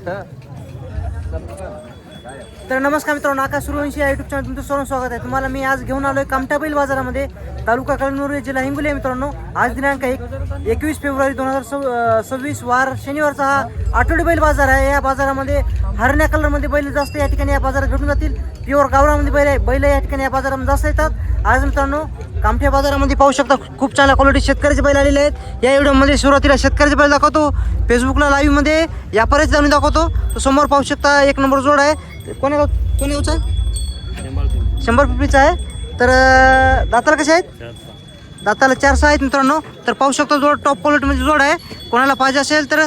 तर नमस्कार मित्रांनो, आकाश सूर्यवंशी या युट्यूब चॅनल तुमचं सर्व स्वागत आहे. तुम्हाला मी आज घेऊन आलोय कामठा बैल बाजारामध्ये, तालुका कळमनुरी, जिल्हा हिंगोली आहे. मित्रांनो, आज दिनांक 21 फेब्रुवारी 2026 वार शनिवारचा हा आठवडी बैल बाजार आहे. या बाजारामध्ये हरण्या कलरमध्ये बैल जास्त या ठिकाणी या बाजारात भेटून जातील. प्युअर गावरामध्ये बैल या ठिकाणी या बाजारामध्ये जास्त येतात. आज मित्रांनो कामठा बाजारामध्ये पाहू शकता, खूप चांगल्या क्वालिटी शेतकऱ्याचे बैल आलेले आहेत. या व्हिडिओमध्ये सुरुवातीला शेतकऱ्याचे बैल दाखवतो, फेसबुकला लाईव्हमध्ये व्यापारीच जाऊन दाखवतो. तो समोर पाहू शकता, एक नंबर जोड आहे. कोणी गावचा आहे? 100 पिपरीचा आहे. तर दाताला कसे आहेत? दाताला 4-6 आहेत मित्रांनो. तर पाहू शकता, जोड टॉप क्वालिटीमध्ये जोड आहे. कोणाला पाहिजे असेल तर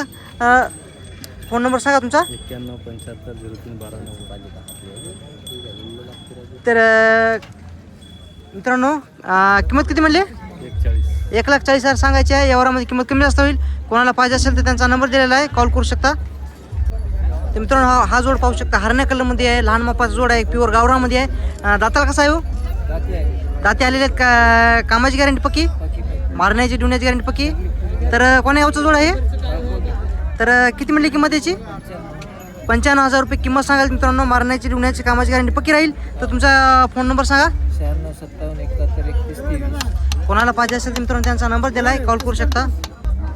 फोन नंबर सांगा तुमचा. 91750312. तर मित्रांनो किंमत किती म्हणली? 1,40,000 सांगायची आहे. यावरामध्ये किंमत कमी जास्त होईल. कोणाला पाहिजे असेल तर त्यांचा नंबर दिलेला आहे, कॉल करू शकता. तर मित्रांनो हा जोड पाहू शकता, हरण्या कलरमध्ये आहे. लहान मापाचा जोड आहे, प्युअर गावरामध्ये आहे. दाताला कसा आहे हो? दाते आलेले आहेत. कामाची गॅरंटी पक्की, मारण्याची डुण्याची गॅरंटी पक्की. तर कोण्या गावचा जोड आहे? तर किती म्हणली किंमत याची? 95,000 रुपये किंमत सांगाल मित्रांनो. मारण्याची डुण्याची कामाची गॅरंटी पक्की राहील. तर तुमचा फोन नंबर सांगा. 9657713130. कोणाला पाहिजे असेल तर मित्रांनो त्यांचा नंबर दिला आहे, कॉल करू शकता.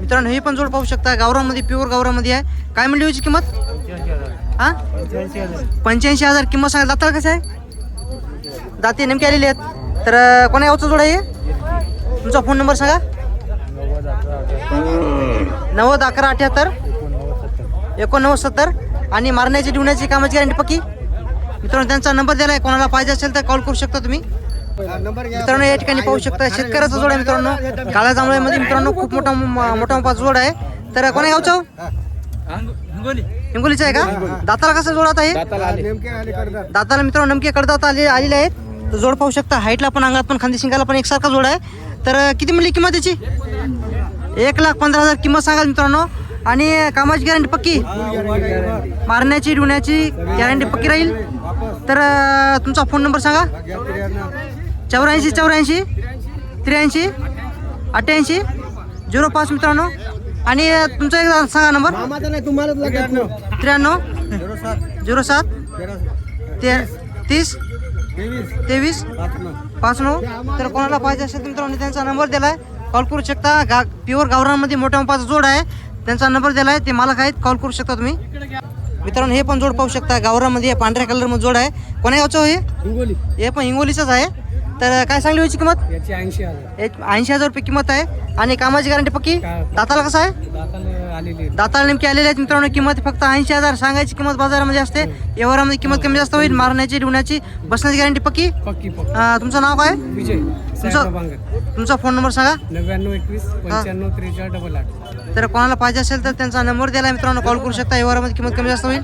मित्रांनो हे पण जोड पाहू शकता, गावरामध्ये, प्युअर गावरामध्ये आहे. काय म्हणली होती किंमत? 85,000 किंमत सांगा. दाताला कसं आहे? दाते नेमके आलेले आहेत. तर कोणा गावचा जोड आहे? तुमचा फोन नंबर सांगा. 9011781970. आणि मारण्याची डिवण्याची कामाची गॅरंटी पक्की. मित्रांनो त्यांचा नंबर दिला आहे, कोणाला पाहिजे असेल तर कॉल करू शकता तुम्ही. मित्रांनो या ठिकाणी पाहू शकता, शेतकऱ्याचा जोड आहे मित्रांनो. काळ्या जांभळ्यामध्ये मित्रांनो खूप मोठा जोड आहे. तर कोणा गावचा? हिंगोलीचा आहे का? दाताला कसा जोड आता आहे? दाताला मित्रांनो नेमके कडदात आलेले आहेत. तर जोड पाहू शकता, हाईटला पण, अंगात पण, खांदी शिंगाला पण एकसारखा जोड आहे. तर किती म्हणली किंमत याची? 1,15,000 किंमत सांगाल मित्रांनो. आणि कामाची गॅरंटी पक्की, मारण्याची डुण्याची गॅरंटी पक्की राहील. तर तुमचा फोन नंबर सांगा. 84 83 88 05 मित्रांनो. आणि तुमचा एक सांगा नंबर. 93 07 30 23 59. तर कोणाला पाहिजे असेल मित्रांनो त्यांचा नंबर दिला आहे, कॉल करू शकता. प्युअर गावरांमध्ये मोठ्या मापाचा जोड आहे, त्यांचा नंबर दिला आहे. ते मालक आहेत, कॉल करू शकता तुम्ही. मित्रांनो हे पण जोड पाहू शकता, गावरामध्ये पांढऱ्या कलरमध्ये जोड आहे. कोण्या गावचं हे? हे पण हिंगोलीचंच आहे. तर काय सांगली होती किंमत? 80,000 रुपये किंमत आहे. आणि कामाची गॅरंटी पक्की. दाताला कसं आहे? दाताला नेमके आलेले आहेत मित्रांनो. किंमत फक्त 80,000 सांगायची किंमत बाजारामध्ये असते. व्यवहारामध्ये किंमत कमी जास्त होईल. मारण्याची डुण्याची बसण्याची गॅरंटी पक्की. तुमचं नाव काय? तुमचा फोन नंबर सांगा. 9921954388. तर कोणाला पाहिजे असेल तर त्यांचा नंबर दिला आहे मित्रांनो, कॉल करू शकता. व्यवहारामध्ये किंमत कमी जास्त होईल.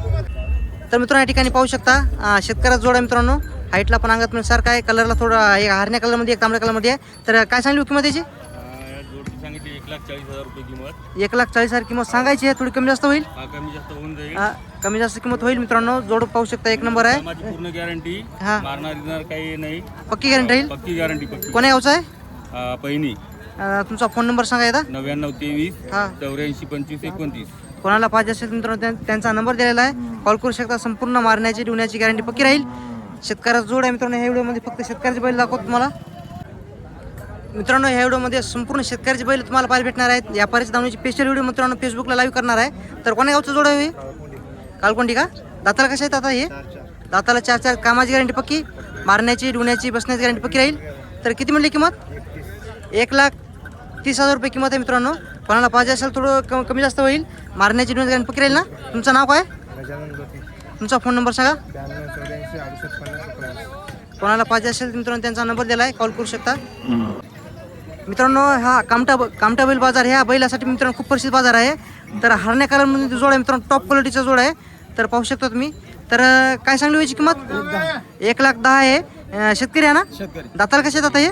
तर मित्रांनो या ठिकाणी पाहू शकता, शेतकऱ्याचा जोड आहे मित्रांनो. हाईटला पण, अंगात पण सारखा आहे. कलरला थोडा एक हरण्या कलरमध्ये, एक तांबड्या कलरमध्ये आहे. तर काय सांगली किंमत याची? 1,40,000 रुपये किंमत. 1,40,000 किंमत सांगायची आहे. थोडी कमी जास्त होईल. कमी जास्त होऊन जाईल. कमी जास्त किंमत होईल मित्रांनो. जोड पाहू शकता, एक नंबर आहे. पूर्ण गॅरंटी, मारणार काही नाही, पक्की गॅरंटी राहील. पक्की गॅरंटी पक्की. कोण्या गावचा आहे? पहिनी. तुमचा फोन नंबर सांगा एकदा. 9923 84 25 29. कोणाला पाहिजे असेल मित्रांनो त्यांचा नंबर दिलेला आहे, कॉल करू शकता. संपूर्ण मारण्याची डुण्याची गॅरंटी पक्की राहील. शेतकऱ्याचा जोड आहे मित्रांनो. ह्या व्हिडिओमध्ये फक्त शेतकऱ्याचे बैल दाखवतो तुम्हाला. मित्रांनो ह्या व्हिडिओमध्ये संपूर्ण शेतकऱ्याचे बैल तुम्हाला पाहायला भेटणार आहेत. व्यापारीच्या दावणीची स्पेशल व्हिडिओ मित्रांनो फेसबुकला लाईव्ह करणार आहे. तर कोण्या गावचं जोड आहे? कालकोंडी का? दाताला कसे आहेत आता हे? दाताला 4-4. कामाची गॅरंटी पक्की, मारण्याची डुण्याची बसण्याची गॅरंटी पक्की राहील. तर किती म्हणली किंमत? 1,30,000 रुपये किंमत आहे मित्रांनो. कोणाला पाहिजे असेल थोडं कमी जास्त होईल. मारण्याची डुण्याची गॅरंटी पक्की राहील ना. तुमचं नाव काय? तुमचा फोन नंबर सांगा. कोणाला पाहिजे असेल मित्रांनो त्यांचा नंबर दिला आहे, कॉल करू शकता. मित्रांनो हा कामठा बैल बाजार ह्या बैलासाठी मित्रांनो खूप प्रसिद्ध बाजार आहे. तर हरण्या कलरमध्ये जोड आहे मित्रांनो, टॉप क्वालिटीचा जोड आहे. तर पाहू शकता तुम्ही. तर काय सांगली व्हायची किंमत? 1,10,000 आहे. शेतकरी आहे ना? दाताला कसे आहेत आता हे?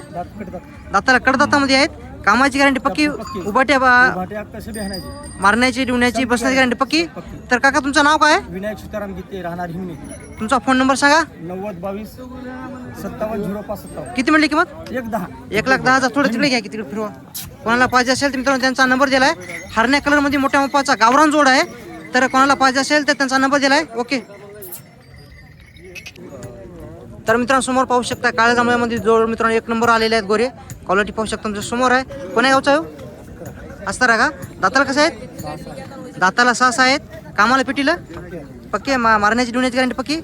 दाताला कडदातामध्ये आहेत. कामाची गॅरंटी पक्की, उभाट्या मारण्याची डुण्याची बसण्याची गॅरंटी पक्की. तर काका तुमचं नाव काय? विनायक सीताराम गीते, राहणार हिंगणी. तुमचा फोन नंबर सांगा. 9022570557. किती म्हणली किंमत? 1,10,000. थोडं तिकडे घ्या की तिकडे फिरवा. कोणाला पाहिजे असेल तर मित्रांनो त्यांचा नंबर दिला आहे. हरण्या कलरमध्ये मोठ्या मापाचा गावरान जोड आहे. तर कोणाला पाहिजे असेल तर त्यांचा नंबर दिलाय. ओके. तर मित्रांनो समोर पाहू शकता काळ्या जांभळ्यामध्ये जोड मित्रांनो 1 नंबर आलेले आहेत गोरे. क्वालिटी पाहू शकता तुमच्या समोर आहे. कोण्या गावचा आहे असतारा का? दाताला कसं आहेत? दाताला 6 आहेत. कामाला पेटीला पक्की मारण्याची डुण्याची गॅरंटी पक्की.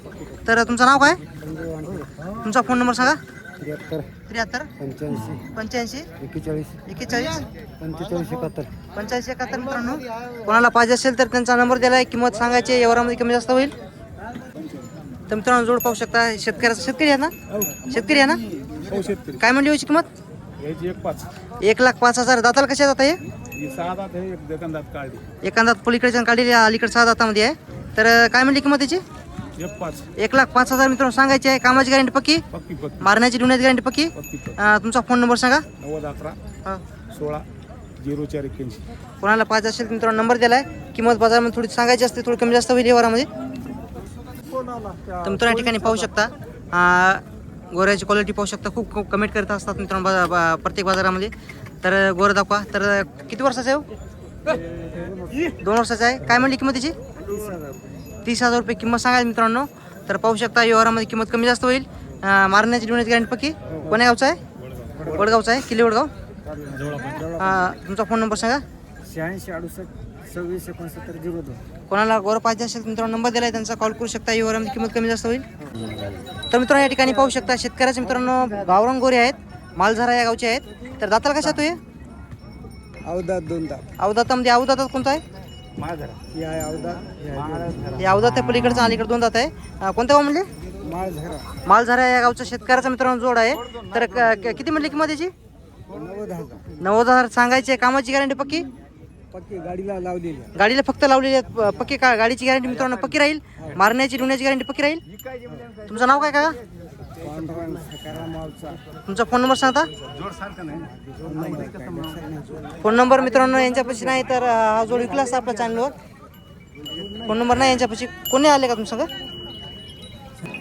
तर तुमचं नाव काय? तुमचा फोन नंबर सांगा. 73 85 41 45 71. मित्रांनो कोणाला पाहिजे असेल तर त्यांचा नंबर दिलाय. किंमत सांगायची व्यवहारामध्ये कमी जास्त होईल. तर मित्रांनो जोड पाहू शकता. शेतकरी आहे ना? शेतकरी आहे ना? काय म्हणली होती किंमत? 1,05,000. दाताला कशा जाता हे? एखादा पलीकडच्या काढलेली अलीकडे 6 दातामध्ये आहे. तर काय म्हणली किंमत त्याची? 1,05,000 मित्रांनो सांगायची आहे. कामाची गॅरंटी पक्की. मारण्याची डुण्याची गॅरंटी पक्की. तुमचा फोन नंबर सांगा. 9011 कोणाला पाहिजे असेल तर मित्रांनो नंबर दिलाय. किंमत बाजारामध्ये थोडी सांगायची असते, थोडी कमी जास्त होईल व्यवहारामध्ये. तर मित्रांनो या ठिकाणी पाहू शकता गोऱ्याची क्वालिटी पाहू शकता. खूप कमेंट करत असतात मित्रांनो प्रत्येक बाजारामध्ये. तर गोरं दाखवा. तर किती वर्षाचा आहे हो? 2 वर्षाचा आहे. काय म्हणली किंमत त्याची? 30,000 रुपये किंमत सांगायची मित्रांनो. तर पाहू शकता व्यवहारामध्ये किंमत कमी जास्त होईल. मारण्याची डुण्याची गॅरंटी पक्की. कोण्या गावचा आहे? वडगावचा आहे. किल्ले वडगाव. तुमचा फोन नंबर सांगा. 86 68 26 69 02. कोणाला गोरं पाहिजे असेल मित्रांनो नंबर दिलाय त्यांचा कॉल करू शकता. व्यवहारामध्ये किंमत कमी जास्त होईल. तर मित्रांनो या ठिकाणी पाहू शकता शेतकऱ्याचे मित्रांनो गावरान गोरे आहेत. मालझारा या गावचे आहेत. तर दाताला कशा तो हे? अवदात 2 दात. अवदातामध्ये अवदातात कोणता आहे? माळझरा. ही आहे अवदात. हे अवदात आहे पलीकडचं अलीकडे 2 दात आहे. कोणत्या गाव म्हणले? माळझरा. मालझारा या गावचा शेतकऱ्याचा मित्रांनो जोड आहे. तर किती म्हणली किंमत याची? 90,000. 90,000 सांगायची आहे. कामाची गॅरंटी पक्की. पक्की गाडीला लावलेली. गाडीला फक्त लावलेली आहे पक्की. गाडीची गॅरंटी मित्रांनो पक्की राहील. मारण्याची डुण्याची गॅरंटी पक्की राहील. तुमचं नाव काय का? तुमचा फोन नंबर सांगता. फोन नंबर मित्रांनो यांच्यापाशी नाही तर हा जोड विकला असता आपल्या चॅनलवर. फोन नंबर नाही यांच्यापाशी. कोणी आले का तुमचं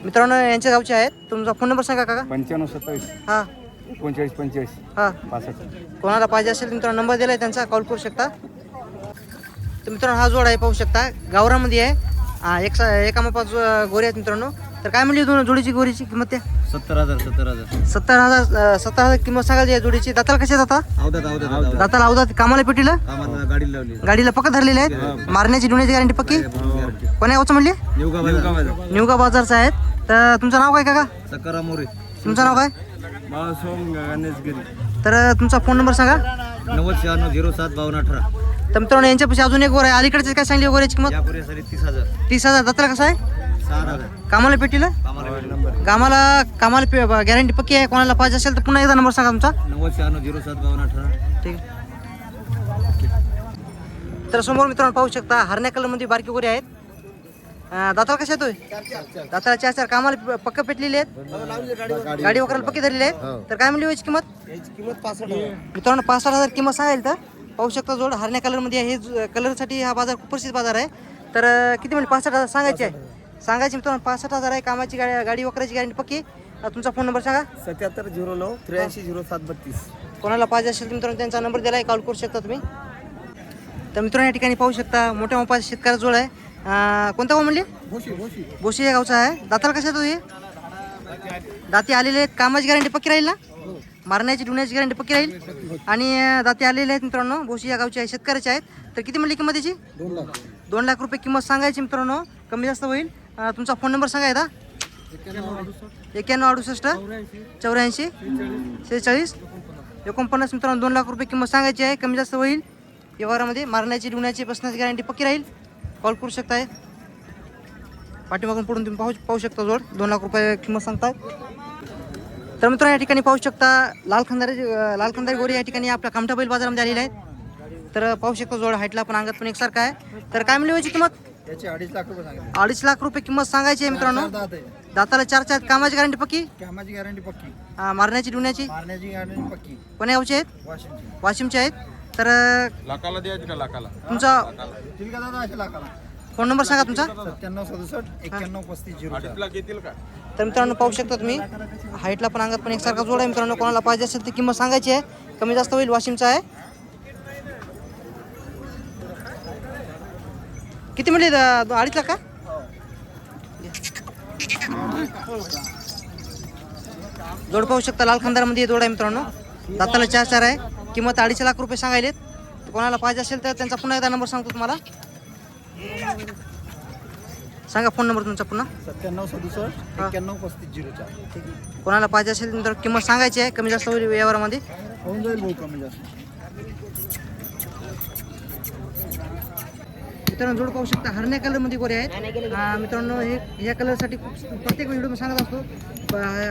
मित्रांनो यांच्या गावचे आहेत. तुमचा फोन नंबर सांगा काका. 95 27 हां 39 45 हां 65. कोणाला पाहिजे असेल तर मित्रांनो नंबर दिलाय त्यांचा कॉल करू शकता. तर मित्रांनो हा जोड आहे पाहू शकता गावरामध्ये आहे. एका मापात गोरे आहेत मित्रांनो. तर काय म्हणली जोडीची गोरीची किंमत? त्या 70,000 70,000 किंमत सांगायची आहे जोडीची. दाताला कशा जाता? अवदात. दाताला अवदात. कामाला पेटीला गाडी लावली. गाडीला पक्का धरलेले आहेत. मारण्याची डुण्याची गॅरंटी पक्की. कोण्या गावचं म्हणले? निवगा बाजारचा आहेत. तर तुमचं नाव काय काका? सकाराम मोरे. तुमचं नाव काय? माळसोम गणेशगिरी. तर तुमचा फोन नंबर सांगा. 90 06 07 52 18. तर मित्रांनो यांच्यापाशी अजून एक गोर आहे. अलीकडचे काय सांगली गोऱ्याची किंमत? यापुढे सारी 30,000. 30,000. दाताला कसं आहे? 6,000. कामाला पेटीला कामाला गॅरंटी पक्की आहे. कोणाला पाहिजे असेल तर पुन्हा एकदा नंबर सांगा तुमचा. 90 06 07 52 18. ठीक आहे. तर समोर मित्रांनो पाहू शकता हरण्या कलरमध्ये बारकी गोरे आहेत. दाताला कशा येतोय? दाताला 4 कामाला पक्क पेटलेले आहेत. गाडी वगैरे पक्की धरलेली आहेत. तर काय म्हणली याची किंमत? किंमत 65,000. मित्रांनो 65,000 किंमत सांगायला. तर पाहू शकता जोड हरण्या कलरमध्ये आहे. हे कलरसाठी हा बाजार खूप प्रसिद्ध बाजार आहे. तर किती म्हणजे 65,000 सांगायची आहे. सांगायची मित्रांनो 65,000 आहे. कामाची गाडी वगैरेची गॅरंटी पक्की. तुमचा फोन नंबर सांगा. 77 09 83 07 32. कोणाला पाहिजे असेल तर मित्रांनो त्यांचा नंबर दिला आहे. कॉल करू शकता तुम्ही. तर मित्रांनो या ठिकाणी पाहू शकता मोठ्या मोठ्या शेतकऱ्या जोड आहे. कोणता गाव म्हणले? बोशी या गावचा आहे. दाताला कशा तो हे? दाती आलेले आहेत. कामाची गॅरंटी पक्की राहील ना? मारण्याची डुण्याची गॅरंटी पक्की राहील. आणि दाती आलेले आहेत मित्रांनो. बोशी या गावचे आहे. शेतकऱ्याचे आहेत. तर किती म्हणली किंमत याची? 2 लाख रुपये किंमत सांगायची मित्रांनो. कमी जास्त होईल. तुमचा फोन नंबर सांगा एकदा. 91 68 84 46 49. मित्रांनो 2 लाख रुपये किंमत सांगायची आहे. कमी जास्त होईल व्यवहारामध्ये. मारण्याची डुण्याची बसण्याची गॅरंटी पक्की राहील. कॉल करू शकताय. पाठीमागून पडून तुम्ही पाहू शकता जोड 2 लाख रुपये किंमत सांगताय. तर मित्रांनो या ठिकाणी पाहू शकता लाल खंदारी गोरी या ठिकाणी आपल्या कामठा बैल बाजारामध्ये आलेले आहेत. तर पाहू शकता जोड हाईटला पण अंगात पण एकसारखा आहे. तर काय मिळवायची किंमत? याची 2.5 लाख रुपये सांगितले. 2.5 लाख रुपये किंमत सांगायची आहे मित्रांनो. दाताला 4 कामाची गॅरंटी पक्की. कामाची गॅरंटी पक्की. मारण्याची डुण्याची मारण्याची गॅरंटी पक्की. कोण्या गावचे आहेत? वाशिमची. वाशिमचे आहेत. तर लाखाला द्यायची का? लाखाला तुमचा ठीक आहे दादा. अशा लाखाला. फोन नंबर सांगा तुमचा. 97 67 91 35 04. 2.5 लाख येतील का? तर मित्रांनो पाहू शकता तुम्ही हाईटला पण अंगात पण एकसारखा जोड आहे मित्रांनो. कोणाला पाहिजे असेल तर किंमत सांगायची आहे. कमी जास्त होईल. वाशिमचा आहे. किती म्हणले 2.5 लाख का? जोड पाहू शकता लाल खंदारमध्ये जोड आहे मित्रांनो. दाताला 4 आहे. किंमत 2.5 लाख रुपये सांगायलेत. कोणाला पाहिजे असेल तर त्यांचा पुन्हा एकदा नंबर सांगतो तुम्हाला. सांगा फोन नंबर तुमचा पुन्हा. 9767 913504. कोणाला पाहिजे असेल तर किंमत सांगायची आहे. कमी जास्त होईल व्यवहारामध्ये. होऊन जाईल भाऊ कमी जास्त. मित्रांनो जोड पाहू शकता हरण्या कलरमध्ये गोरे आहेत. मित्रांनो ह्या कलरसाठी प्रत्येक व्हिडिओ सांगत असतो.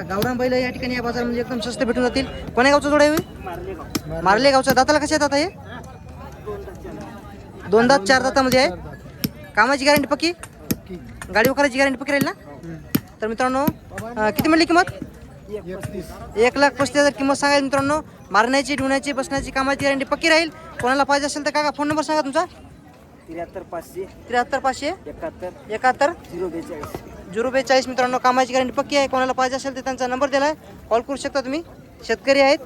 गावरान बैल या ठिकाणी या बाजारामध्ये एकदम स्वस्त भेटून जातील. कोण्या गावचा जोड आहे? मारले गावचा. दाताला कशा येतात हे? 2 दात 4 दातामध्ये आहे. कामाची गॅरंटी पक्की? गाडी वगैरेची गॅरंटी पक्की राहील ना? तर मित्रांनो किती म्हणली किंमत? 1,35,000 किंमत सांगायची मित्रांनो. मारण्याची ढुण्याची बसण्याची कामाची गॅरंटी पक्की राहील. कोणाला पाहिजे असेल तर काका फोन नंबर सांगा तुमचा. 73 71 042 मित्रांनो. कामाची गॅरंटी पक्की आहे. कोणाला पाहिजे असेल तर त्यांचा नंबर दिला आहे. कॉल करू शकता तुम्ही. शेतकरी आहेत.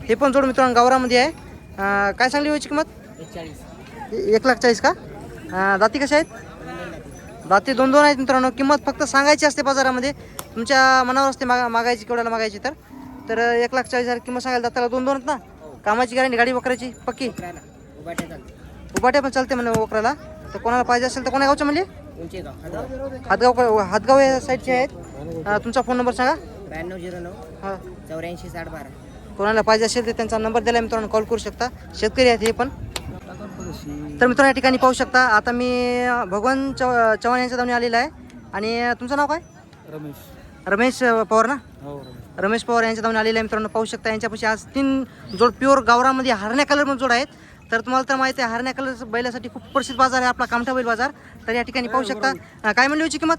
हे पण जोड मित्रांनो गावरामध्ये आहे. काय सांगली व्हायची किंमत? 1,40,000 का? दाती कशा आहेत? दाती 2 आहेत मित्रांनो. किंमत फक्त सांगायची असते बाजारामध्ये. तुमच्या मनावर असते मागायची केवढ्याला मागायची तर 1,40,000 किंमत सांगायला. दाताला 2 आहेत ना. कामाची गॅरंटी गाडी वकराची पक्की. उबाट्या पण चालते म्हणे वकराला. तर कोणाला पाहिजे असेल तर कोण्या गावचं म्हणजे? हातगाव या साईडचे आहेत. तुमचा फोन नंबर सांगा. 9209 हां 84 6012. कोणाला पाहिजे असेल तर त्यांचा नंबर दिला मित्रांनो. कॉल करू शकता. शेतकरी आहेत हे पण. तर मित्रांनो या ठिकाणी पाहू शकता. आता मी भगवान चव्हाण यांच्या दावणी आलेला आहे. आणि तुमचं नाव काय? रमेश पवार ना? रमेश पवार यांच्या दावणी आलेला आहे मित्रांनो. पाहू शकता यांच्यापाशी आज 3 जोड प्युअर गावरामध्ये हरण्या कलरमध्ये जोड आहेत. तर तुम्हाला तर माहिती आहे हरण्या कलर बैलासाठी खूप प्रसिद्ध बाजार आहे आपला कामठा बैल बाजार. तर या ठिकाणी पाहू शकता. काय म्हणली होती किंमत?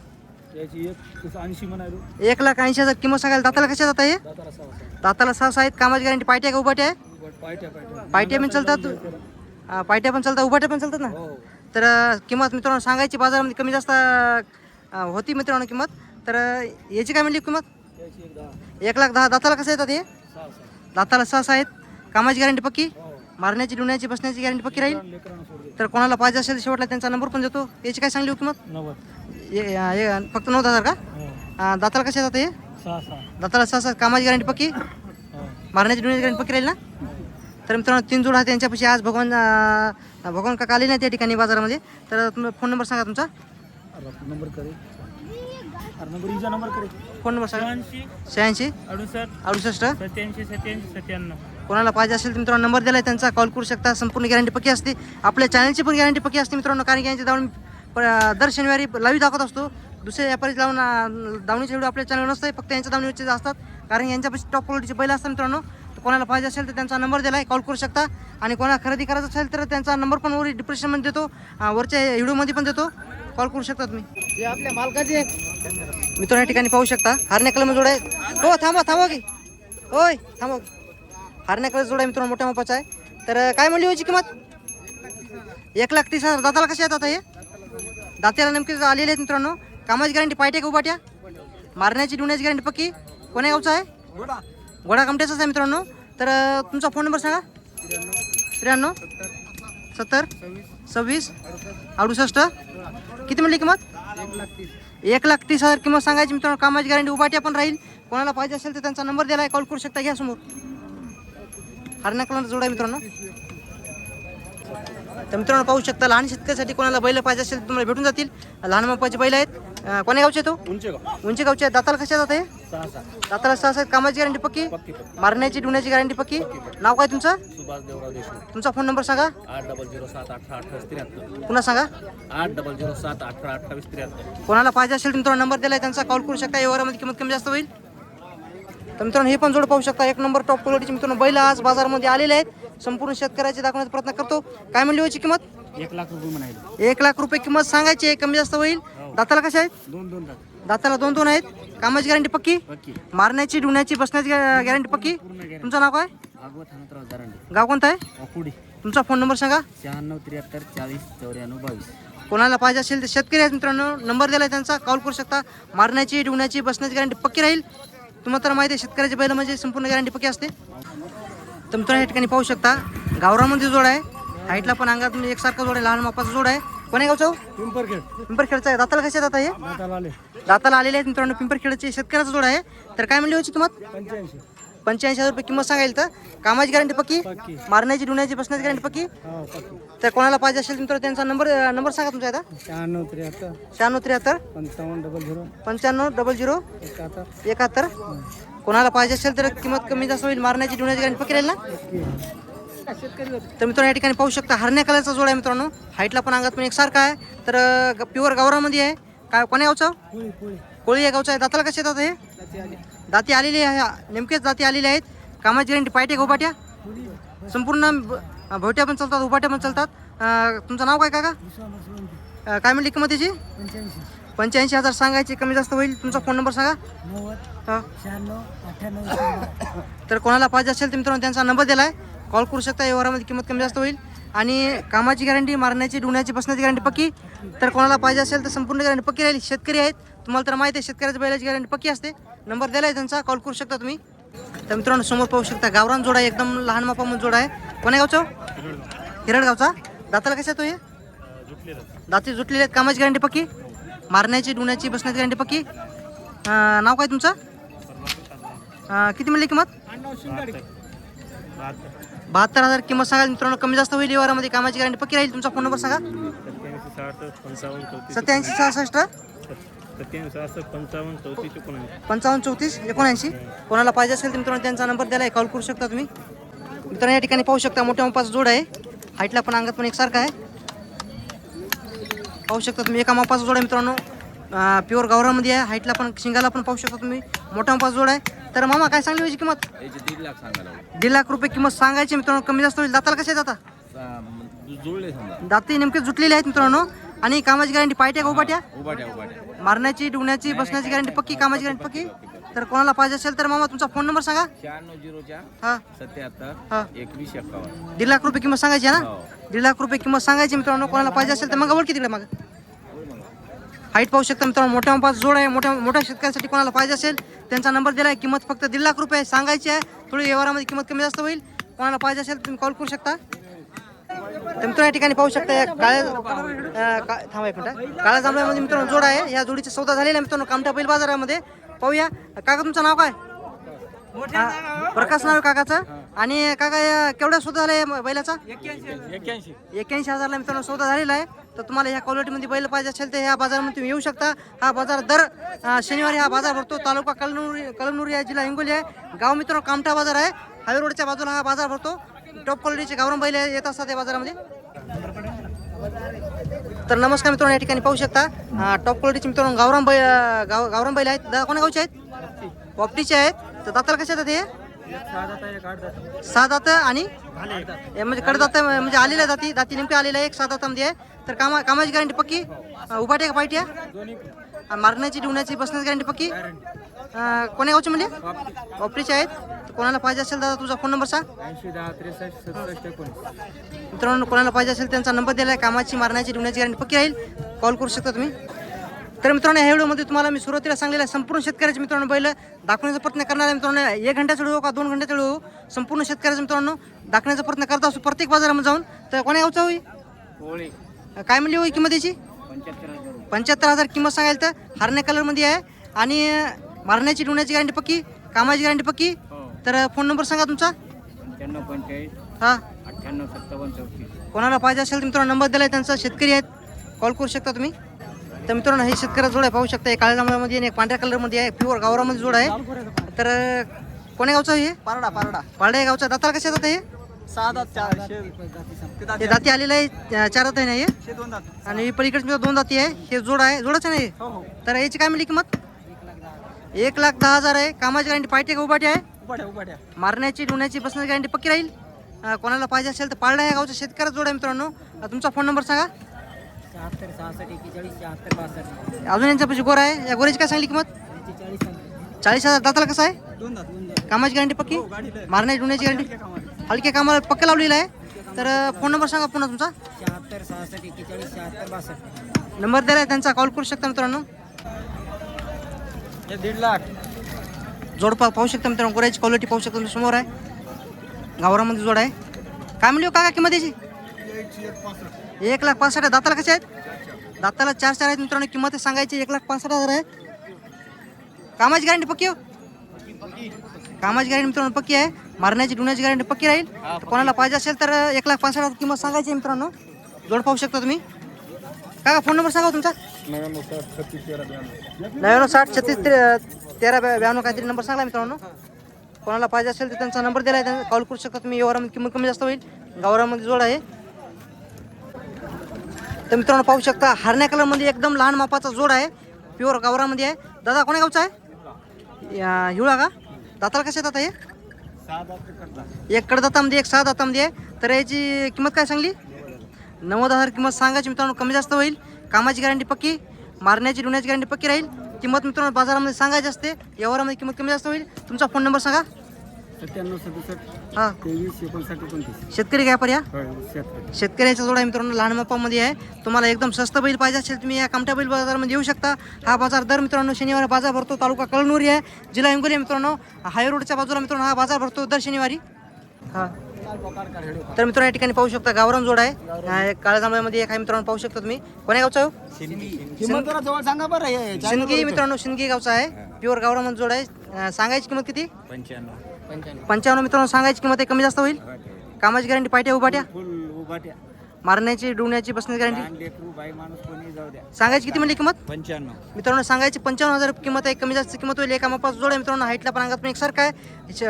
1,80,000 किंमत सांगायला. दाताला कशा जात आहे? दाताला 6 आहेत. कामाची गॅरंटी पायट्या का उभाट्या आहे? पायट्या पण चालतात. पायट्या पण चालतात उभाट्या पण चालतात ना. तर किंमत मित्रांनो सांगायची बाजारामध्ये कमी जास्त होती मित्रांनो किंमत. तर याची काय म्हणली किंमत? 1,10,000. दाताला कसं येतात हे? दाताला 6 आहेत. कामाची गॅरंटी पक्की? मारण्याची ढुण्याची बसण्याची गॅरंटी पक्की राहील. तर कोणाला पाहिजे असेल शेवटला त्यांचा नंबर पण देतो. याची काय सांगली हो किंमत? फक्त 9,000 का? दाताला कसे येतात हे? दाताला 6. कामाची गॅरंटी पक्की? मारण्याची ढुण्याची गॅरंटी पक्की राहील ना? तर मित्रांनो 3 जोड आहेत त्यांच्यापाशी. आज भगवान काका आले नाही त्या ठिकाणी बाजारामध्ये. तर फोन नंबर सांगा तुमचा. फोन नंबर सांगा. 86 68 87 कोणाला पाहिजे असेल तर मित्रांनो नंबर दिला आहे त्यांचा. कॉल करू शकता. संपूर्ण गॅरंटी पक्की असते. आपल्या चॅनलची पण गॅरंटी पक्की असते मित्रांनो. कारण की यांची दावणी दर शनिवारी लाईव्ह दाखवत असतो. दुसऱ्या व्यापारी दावणीचे व्हिडिओ आपल्या चॅनल नसते. फक्त यांच्या दावणीचे असतात. कारण यांच्यापाशी टॉप क्वालिटीचे बैल असतात मित्रांनो. तर कोणाला पाहिजे असेल तर त्यांचा नंबर दिला आहे. कॉल करू शकता. आणि कोणाला खरेदी करायचं असेल तर त्यांचा नंबर पण वर डिस्क्रिप्शनमध्ये देतो. वरच्या व्हिडिओमध्ये पण देतो. कॉल करू शकता तुम्ही. हे आपल्या मालकाचे मित्रांनो या ठिकाणी पाहू शकता. हरण्या कलर जोड आहे. हो थांबा की. होय थांबा. हरण्या कलर जोड आहे मित्रांनो. मोठ्या मापाचा आहे. तर काय म्हणली होती किंमत? 1,30,000. दाताला कशा येतात हे? दात्याला नेमके आलेले आहेत मित्रांनो. कामाची गॅरंटी पायट्या का उभाट्या? मारण्याची ढुण्याची गॅरंटी पक्की? कोण्या गावचा आहे? घोडा कमट्याचाच आहे मित्रांनो. तर तुमचा फोन नंबर सांगा. 93 70 26 68. किती म्हणली किंमत? 1,30,000 किंमत सांगायची मित्रांनो. कामाची गॅरंटी उभाट्या पण राहील. कोणाला पाहिजे असेल तर त्यांचा नंबर दिला आहे. कॉल करू शकता. घ्या समोर. हरण्या कलर जोड आहे मित्रांनो. तर मित्रांनो पाहू शकता लहान शेतकऱ्यासाठी कोणाला बैल पाहिजे असेल तर तुम्हाला भेटून जातील. लहान मापाचे बैल आहेत. कोण्या गावचे तो? उंचे गावचे आहेत. दाताला कशा जात आहे? दाताला 6 आहेत. कामाची गॅरंटी पक्की? मारण्याची ढुण्याची गॅरंटी पक्की? नाव काय तुमचं? तुमचा फोन नंबर सांगा. 8007182873. पुन्हा सांगा. 8007182873. कोणाला पाहिजे असेल मित्रांनो नंबर दिला आहे त्यांचा. कॉल करू शकता. व्यवहारामध्ये किंमत कमी जास्त होईल. तर मित्रांनो हे पण जोड पाहू शकता. 1 नंबर टॉप क्वालिटीचे मित्रांनो बैल आज बाजारामध्ये आलेले आहेत. संपूर्ण शेतकऱ्याचे दाखवण्याचा प्रयत्न करतो. काय म्हणली होती किंमत? 1,00,000 रुपये म्हणाले. 1,00,000 रुपये किंमत सांगायची आहे. कमी जास्त होईल. दाताला कशा आहेत? 2 दाताला 2 आहेत. कामाची गॅरंटी पक्की? मारण्याची ढुण्याची बसण्याची गॅरंटी पक्की? तुमचं नाव काय? भागवत हनुमंतराव दरांडे. गाव कोणतं आहे? वाकुडी. तुमचा फोन नंबर सांगा. 96 73 40 94 22. कोणाला पाहिजे असेल तर शेतकरी आहेत मित्रांनो. नंबर दिला आहे त्यांचा. कॉल करू शकता. मारण्याची ढुण्याची बसण्याची गॅरंटी पक्की राहील. तुम्हाला तर माहिती आहे शेतकऱ्याचे बैल म्हणजे संपूर्ण गॅरंटी पक्की असते. तर मित्रांनो या ठिकाणी पाहू शकता गावरामध्ये जोड आहे. हाईटला पण अंगात एकसारखा जोड आहे. लहान मापाचा जोड आहे. कोण्या गावचं हो? पिंपरखेड पिंपरखेडचा आहे. दाताला कसे दाता हे दाताला आले दाताला आलेले आहेत मित्रांनो. पिंपरखेडचे शेतकऱ्याचा जोड आहे. तर काय म्हणली होती किंमत? 85 85,000 रुपये किंमत सांगायला. तर कामाची गॅरंटी पक्की, पक्की. मारण्याची डुण्याची बसण्याची गॅरंटी पक्की. हो पक्की तर कोणाला पाहिजे असेल मित्रांनो त्यांचा नंबर सांगा तुमचा आता. 96 73 96 55 55 00 71 71. कोणाला पाहिजे असेल तर किंमत कमी जास्त होईल. मारण्याची डुण्याची गॅरंटी पक्की राहील ना. तर मित्रांनो या ठिकाणी पाहू शकता हरण्या कलरचा जोड आहे मित्रांनो. हाईटला पण अंगात पण एकसारखा आहे. तर प्युअर गावरामध्ये आहे. काय कोण्या गावचा? कोळी या गावचा आहे. दाताला कसे येतात हे? दाती आलेली आहे. नेमकेच दाती आलेले आहेत. कामाची गॅरंटी पायटे उभाट्या संपूर्ण भोट्या पण चालतात, उभाट्या पण चालतात. तुमचं नाव काय काका? काय म्हणली किंमत त्याची? 85,000 सांगायची. कमी जास्त होईल. तुमचा फोन नंबर सांगा. हा. तर कोणाला पाहिजे असेल तर मित्रांनो त्यांचा नंबर दिला आहे. कॉल करू शकता. व्यवहारामध्ये किंमत कमी जास्त होईल. आणि कामाची गॅरंटी, मारण्याची डुण्याची बसण्याची गॅरंटी पक्की. तर कोणाला पाहिजे असेल तर संपूर्ण गॅरंटी पक्की राहील. शेतकरी आहेत, तुम्हाला तर माहिती आहे शेतकऱ्याच्या बैलाची गॅरंटी पक्की असते. नंबर दिला आहे त्यांचा, कॉल करू शकता तुम्ही. तर मित्रांनो समोर पाहू शकता गावरान जोड आहे. एकदम लहान मापामध्ये जोड आहे. कोण्या गावचा? हिरडगावचा. दाताला कशा तो हे? दाती जुटलेले आहेत. कामाची गॅरंटी पक्की, मारण्याची डुण्याची बसण्याची गॅरंटी पक्की. नाव काय तुमचं? किती म्हणली किंमत? 72,000 किंमत सांगा मित्रांनो. कमी जास्त होईल व्यवहारामध्ये. कामाची गॅरंटी पक्की राहील. तुमचा फोन नंबर सांगा. 87 66 55 34 79. कोणाला पाहिजे असेल तर मित्रांनो त्यांचा नंबर द्यायला कॉल करू शकता तुम्ही. मित्रांनो या ठिकाणी पाहू शकता मोठ्या मापाचा जोड आहे. हाईटला पण अंगात पण एकसारखा आहे. पाहू शकता तुम्ही एका मापाचा जोड आहे मित्रांनो. प्युअर गावरामध्ये आहे. हाईटला पण शिंगाला पण पाहू शकता तुम्ही. मोठा मापाचा जोड आहे. तर मामा काय सांगली होती किंमत? 1.5 लाख रुपये किंमत सांगायची मित्रांनो. कमी जास्त होईल. दाताला कसे आहेत आता? दाती नेमके जुटलेले आहेत मित्रांनो. आणि कामाची गॅरंटी पायट्या का उभाट्या? मारण्याची डुण्याची बसण्याची गॅरंटी पक्की, कामाची गॅरंटी पक्की. तर कोणाला पाहिजे असेल तर मामा तुमचा फोन नंबर सांगा. 1.5 लाख रुपये किंमत सांगायची आहे ना. 1.5 लाख रुपये किंमत सांगायची मित्रांनो. कोणाला पाहिजे असेल तर मग ओळखी तिकडे मग. हाईट पाहू शकता मित्रांनो. मोठ्या मापाचा जोड आहे. मोठ्या शेतकऱ्यांसाठी कोणाला पाहिजे असेल त्यांचा नंबर दिला आहे. किंमत फक्त 1.5 लाख रुपये सांगायची आहे. थोडी व्यवहारामध्ये किंमत कमी जास्त होईल. कोणाला पाहिजे असेल तुम्ही कॉल करू शकता. तर मित्रांनो या ठिकाणी पाहू शकता थांबा एक मिनिट. काळ्या जांभळ्यामध्ये मित्रांनो जोड आहे. या जोडीचा सौदा झालेला आहे मित्रांनो कामठा बैल बाजारामध्ये. पाहूया. काका तुमचं नाव काय? प्रकाश नाव काकाचं. आणि काका केवढ्या सौदा झाला आहे बैलाचा? 81,000 मित्रांनो सौदा झालेला आहे. तर तुम्हाला ह्या क्वालिटीमध्ये बैल पाहिजे असेल तर ह्या बाजारामध्ये तुम्ही येऊ शकता. हा बाजार दर शनिवारी हा बाजार भरतो. तालुका कळमनुरी या जिल्हा हिंगोली आहे. गाव मित्रांनो कामठा बाजार आहे. हायवे रोडच्या बाजूला हा बाजार भरतो. टॉप क्वालिटीचे गावरान बैल येत असतात या बाजारामध्ये. तर नमस्कार मित्रांनो या ठिकाणी पाहू शकता टॉप क्वालिटीचे मित्रांनो गावरान बैल आहेत. कोण्या गावचे आहेत? वापटीचे आहेत. तर दाताला कसे येतात हे? 6 दात आणि म्हणजे कडदात म्हणजे आलेल्या दाती नेमके आलेल्या आहे. एक 6 दातामध्ये आहे. तर कामाची गॅरंटी पक्की, उभाट्या का पायट्या? मारण्याची डुण्याची बसण्याची गॅरंटी पक्की. कोण्या गावचे म्हणजे? वापटीचे आहेत. तर कोणाला पाहिजे असेल दादा तुझा फोन नंबर सांग. 80 10 63 67 19. मित्रांनो कोणाला पाहिजे असेल त्यांचा नंबर दिला आहे. कामाची मारण्याची डुण्याची गॅरंटी पक्की राहील. कॉल करू शकता तुम्ही. तर मित्रांनो ह्या व्हिडिओमध्ये तुम्हाला मी सुरुवातीला सांगलेलं आहे संपूर्ण शेतकऱ्याचे मित्रांनो बैल दाखवण्याचा प्रयत्न करणार आहे मित्रांनो. 1 घंट्याचा व्हिडिओ का 2 घंट्याचा व्हिडिओ संपूर्ण शेतकऱ्याचे मित्रांनो दाखवण्याचा प्रयत्न करत असतो प्रत्येक बाजारामध्ये जाऊन. तर कोण्या गावचा होई? काय म्हणली होई किंमत याची? 75,000 किंमत सांगायला. तर हरण्या कलरमध्ये आहे. आणि मारण्याची डुण्याची गॅरंटी पक्की, कामाची गॅरंटी पक्की. तर फोन नंबर सांगा तुमचा. 95 हां 58 57 34. कोणाला पाहिजे असेल तर मित्रांनो नंबर दिला आहे त्यांचा. शेतकरी आहेत, कॉल करू शकता तुम्ही. तर मित्रांनो हे शेतकऱ्याचा जोड आहे पाहू शकता. काळ्या जांभळ्यामध्ये आणि एक पांढऱ्या कलरमध्ये आहे. प्युअर गावरामध्ये जोड आहे. तर कोण्या गावचं हे? पारडा या गावचा. दाताला कसे येतात हे? 6 दात 4 हे दाती आलेलं आहे. 4 दात आहे ना हे. 2 दात. आणि पलीकडे 2 दाती आहे. हे जोड आहे. जोडच आहे ना हे. तर याची काय मिळली किंमत? 1,10,000 आहे. कामाची गॅरंटी पायटे का उभाटी आहे? उभाट्या मारण्याची डुण्याची बसण्याची गॅरंटी पक्की राहील. कोणाला पाहिजे असेल तर पारडा या गावचा शेतकऱ्याचा जोड आहे मित्रांनो. तुमचा फोन नंबर सांगा. 76 66 41 76 62. अजून यांच्यापाशी गोरा आहे. या गोऱ्याची काय सांगली किंमत? 40,000. दाताला कसं आहे? 2 दात. कामाची गॅरंटी पक्की, मारण्याची डुण्याची गॅरंटी हलक्या कामाला पक्का लावलेला आहे. तर फोन नंबर सांगा पुन्हा तुमचा. 76 66 41 76 62. नंबर दिला आहे त्यांचा, कॉल करू शकता मित्रांनो. हे 1.5 लाख. जोड पाहू शकता मित्रांनो. गोऱ्याची क्वालिटी पाहू शकता तुम्ही समोर आहे. गावरामध्ये जोड आहे. काय म्हणली हो काका किंमत याची? 1,65,000 दाताला कसे आहेत? दाताला 4 आहेत मित्रांनो. किंमत सांगायची 1,65,000 आहे. कामाची गॅरंटी पक्की हो? कामाची गॅरंटी मित्रांनो पक्की आहे. मारण्याची डुण्याची गॅरंटी पक्की राहील. तर कोणाला पाहिजे असेल तर 1,65,000 किंमत सांगायची मित्रांनो. जोड पाहू शकता तुम्ही. काका फोन नंबर सांगा तुमचा. 9960361392 काहीतरी नंबर सांगला मित्रांनो. कोणाला पाहिजे असेल तर त्यांचा नंबर दिला आहे, त्यांना कॉल करू शकता तुम्ही. व्यवहारामध्ये किंमत कमी जास्त होईल. गावरामध्ये जोड आहे. तर मित्रांनो पाहू शकता हरण्या कलरमध्ये एकदम लहान मापाचा जोड आहे. प्युअर गावरामध्ये आहे. दादा कोण्या गावचा आहे? हिवळा का? दाताला कसे येतात हे? एक कडदातामध्ये एक 6 दातामध्ये आहे. तर याची किंमत काय सांगली? 90,000 किंमत सांगायची मित्रांनो. कमी जास्त होईल. कामाची गॅरंटी पक्की, मारण्याची डुण्याची गॅरंटी पक्की राहील. किंमत मित्रांनो बाजारामध्ये सांगायची असते. व्यवहारामध्ये किंमत कमी जास्त होईल. तुमचा फोन नंबर सांगा. 9767 हां 2359 शेतकरी काय पर्या शेतकरी. शेतकऱ्याचा जोड आहे मित्रांनो. लहान मापामध्ये आहे. तुम्हाला एकदम स्वस्त बैल पाहिजे असेल तुम्ही या कामठा बैल बाजारामध्ये येऊ शकता. हा बाजार दर मित्रांनो शनिवारी बाजार भरतो. तालुका कळमनुरी आहे, जिल्हा हिंगोली आहे मित्रांनो. हाय रोडच्या बाजूला मित्रांनो हा बाजार भरतो दर शनिवारी. हां तर मित्रांनो या ठिकाणी पाहू शकता गावरान जोड आहे. काळ्या जांभळ्यामध्ये एक आहे मित्रांनो. पाहू शकता तुम्ही. कोण्या गावचा हो? किंमत जरा जवळ सांगा बरं हे. शिंदगी मित्रांनो. शिंदगी गावचा आहे. प्युअर गावरामध्ये जोड आहे. सांगायची किंमत किती? 55 मित्रांनो सांगायची किंमत आहे. कमी जास्त होईल. कामाची गॅरंटी पायट्या उभाट्या, फुल उभाट्या मारण्याची डुण्याची बसण्याची गॅरंटी. लेकरू बाई माणूस कोणी जाऊ द्या. सांगायची किती म्हणली किंमत? 95. मित्रांनो सांगायची 55,000 किंमत आहे. कमी जास्त किंमत होईल. एका मापाचा जोड आहे मित्रांनो. हाईटला पण अंगात पण एकसारखा आहे.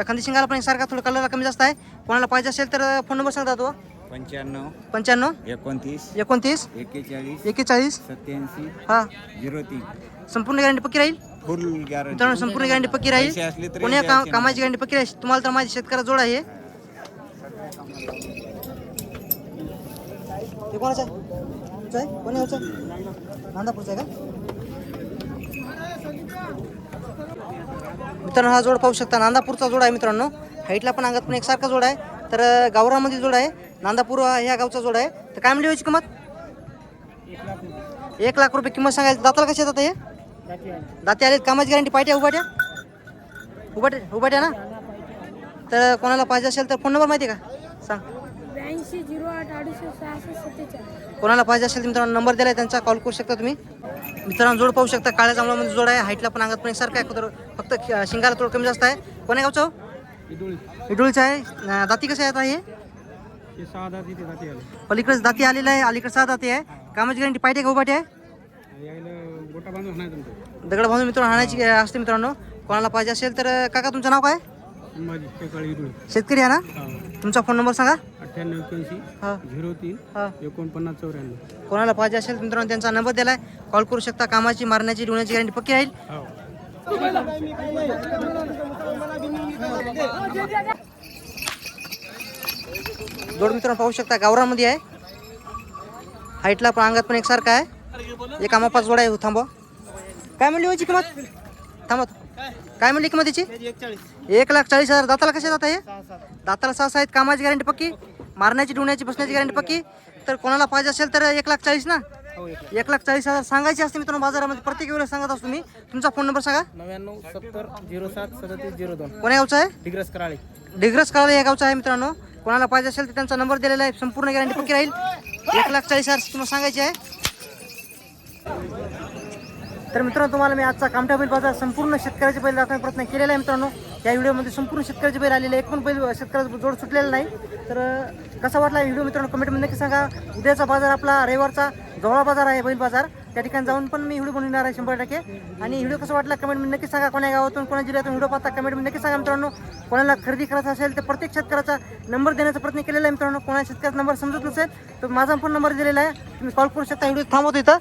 खांदी शिंगाला पण एकसारखा. थोडं कलरला कमी जास्त आहे. कोणाला पाहिजे असेल तर फोन नंबर सांगता तो. 95 55 29 29 41 41 87 हां 03. संपूर्ण गॅरंटी पक्की राहील फुल गॅरंटी. मित्रांनो. संपूर्ण गॅरंटी पक्की पैसे असले राहील. तरी कोण्या द्यायचे कामाची गॅरंटी पक्की राहील. तुम्हाला तर माझी शेतकऱ्याचा जोड आहे. हे कोणाचा आहे? तुमचा आहे? कोणी गावचा आहे? नांदापूरचा आहे का? मित्रांनो हा जोड पाहू शकता. नांदापूरचा जोड आहे मित्रांनो. हाईटला पण अंगात पण एकसारखा जोड आहे. तर गावरामध्ये जोड आहे. नांदापूर ह्या गावचा जोड आहे. तर काय म्हणली याची किंमत? 1,00,000 रुपये किंमत सांगायची. दाताला कसे येतात हे? दाते आले. कामाची गॅरंटी पायट्या उभाट्या उभाट्या ना. तर कोणाला पाहिजे असेल तर फोन नंबर माहिती आहे का? सांग. 82 08 68 67. कोणाला पाहिजे असेल तर मित्रांनो नंबर दिला आहे त्यांचा. कॉल करू शकता तुम्ही. मित्रांनो जोड पाहू शकता. काळ्या जांभळामध्ये जोड आहे. हाईटला पण अंगात पण एकसारखा आहे. फक्त शिंगाला थोडं कमी जास्त आहे. कोण्या गावचं हो? इडोळीचं आहे. दाती कसे आहेत हे? हे 6 दात इथे दाती आले. पलीकडेच दाती आलेलं आहे. अलीकडे 6 दाती आहे. कामाची गॅरंटी पाहिजे का उभाटी आहे? यायला गोटा बांधून नाही तुमचं. दगड बांधून मित्रांनो हाणायची असते मित्रांनो. कोणाला पाहिजे असेल तर काका तुमचं नाव काय? माझी टेकाळी इडूळ. शेतकरी आहे ना. तुमचा फोन नंबर सांगा. 98 81 हां 03 हां 49 94. कोणाला पाहिजे असेल तर मित्रांनो त्यांचा नंबर दिला आहे. कॉल करू शकता. कामाची मारण्याची डुण्याची गॅरंटी पक्की राहील. हो. जोड मित्रांनो पाहू शकता. गावरामध्ये आहे. हाईटला पण अंगात पण एकसारखा आहे. एका मापाचा जोड आहे. थांबवा. काय म्हणली व्हायची किंमत? थांबा. काय म्हणली किंमत याची? 1,40,000. दाताला कसे जात आहे? दाताला 6 आहेत. कामाची गॅरंटी पक्की, मारण्याची डुण्याची बसण्याची गॅरंटी पक्की. तर कोणाला पाहिजे असेल तर 1,40,000 ना. 1,40,000 सांगायची असते मित्रांनो. बाजारामध्ये प्रत्येक वेळेस सांगत असतो मी. तुमचा फोन नंबर सांगा. 99 70 07 37 02. कोण्या गावचा आहे? डिग्रस कराळे. डिग्रस काळा या गावचा आहे मित्रांनो. कोणाला पाहिजे असेल तर त्यांचा नंबर दिलेला आहे. संपूर्ण गॅरंटी पक्की राहील. 1,40,000 किंमत सांगायची आहे. तर मित्रांनो तुम्हाला मी आजचा कामठा बैल बाजार संपूर्ण शेतकऱ्याचे बैल दाखवण्याचा प्रयत्न केलेला आहे मित्रांनो. या व्हिडिओमध्ये संपूर्ण शेतकऱ्याचे बैल आलेले. एक पण बैल शेतकऱ्याचा जोड सुटलेला नाही. तर कसा वाटला व्हिडिओ मित्रांनो कमेंटमध्ये नक्की सांगा. उद्याचा बाजार आपला रविवारचा जवळा बाजार आहे, बैल बाजार. त्या ठिकाणी जाऊन पण मी व्हिडिओ बनवणार आहे 100%. आणि व्हिडिओ कसा वाटला कमेंटमध्ये नक्की सांगा. कोण्या गावातून कोणा जिल्ह्यातून व्हिडिओ पाहता कमेंटमध्ये नक्की सांगा मित्रांनो. कोणाला खरेदी करायचा असेल तर प्रत्येक शेतकऱ्याचा नंबर देण्याचा प्रयत्न केलेला आहे मित्रांनो. कोणा शेतकऱ्याचा नंबर समजत नसेल तर माझा पण नंबर दिलेला आहे. तुम्ही कॉल करू शकता. व्हिडिओ थांबवतो इथं.